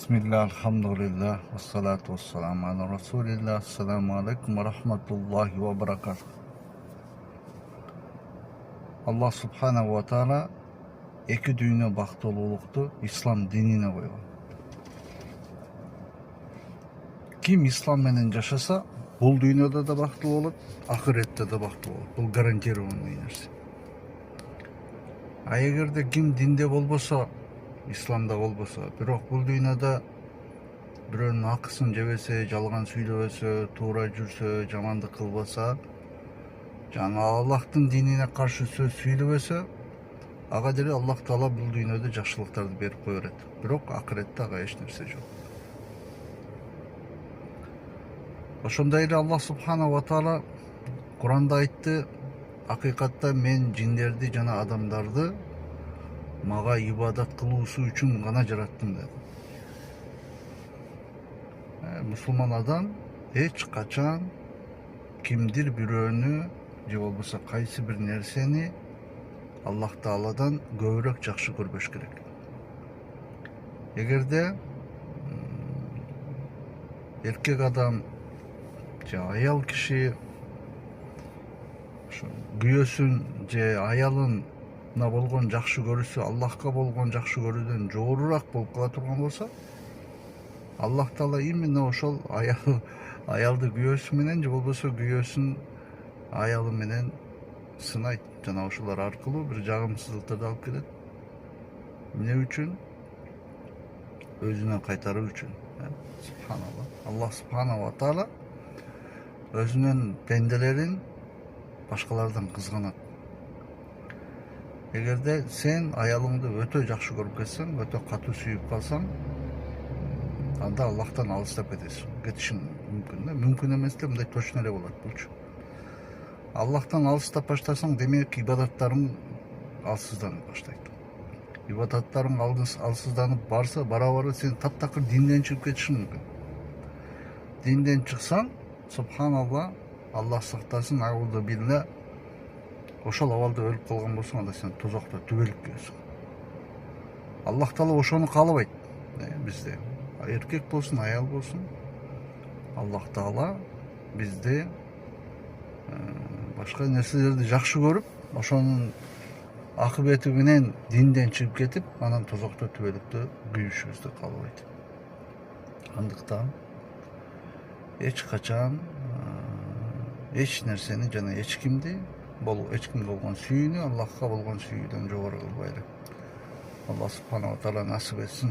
Bismillah, elhamdülillah, ve salatu ve selamu ala Resulillah, selamu aleyküm ve rahmetullahi ve berekatuhu. Allah subhanahu ve taala iki dünya baktoluluktu İslam dinine koygan. Kim İslam menen yaşasa, bul dünyada da baktlı olur, ahirette de baktlı olur. Bu garantirowan nerse. Эгерде kim dinde bolbosa, İslamda bolbosa, бирок бул dünyada бирөөнүн акысын жебесе, жалган сүйлөбөсө, туура жүрсө, жамандык кылбаса, жана Аллахтын динине каршы сөз сүйлөбөсө, ага деле Аллах Таала бул дүйнөдө жакшылыктарды берип кое берет. Бирок акыретте ага эч нерсе жок. Ошондой эле Аллах субханаху ва таала Куранда айтты, акыйкатта мен жиндерди жана адамдарды мага ибадат кылуусу үчүн гана жараттым деди. Мусулман адам эч качан кимдир бирөөнү же болбосо кайсы бир нерсени Аллах Тааладан көбүрөөк жакшы көрбөш керек. Эгерде эркек адам же аял киши күйөөсүн же аялына болгон жакшы көрүүсү Аллахка болгон жакшы көрүүдөн жогорураак болуп кала турган болсо, Аллах Таала именно ошол аялды күйөөсү менен же болбосо күйөөсүн аялы менен сынайт жана ошолор аркылуу бир жагымсыздыктарды алып келет. Эмне үчүн? Өзүнө кайтаруу үчүн. Субханаллах. Аллах субханаху ва таала өзүнүн пенделерин башкалардан кызганат. Эгерде сен аялыңды өтө жакшы көрүп кетсең, өтө катуу сүйүп калсаң, анда Аллахтан алыстап кетишиң мүмкүн. Мүмкүн эмес деле, мындай точно эле болот булчу. Аллахтан алыстап баштасаң, демек ибадаттарың алсызданып баштайт. Ибадаттарың алсызданып барса, бара сен таптакыр динден чыгып кетишиң мүмкүн. Динден чыксаң, субханаллах, Аллах сактасын, аузу билла, ошол абалда өлүп калган болсоң, анда сен тозокто түбөлүп кетесиң. Аллах Таала ошону каалабайт бизде. Эркек болсун, аял болсун, Аллах Таала бизде башка нерселерди жакшы көрүп, ошонун акыбети менен динден чыгып кетип, анан тозокто түбөлүктө күйүшүбүздү каалабайт. Андыктан эч качан эч нерсени жана эч кимди болгон сүйүүнү Аллахка болгон сүйүүдөн жогору кылбайлы. Аллах субханаху ва таала насип этсин.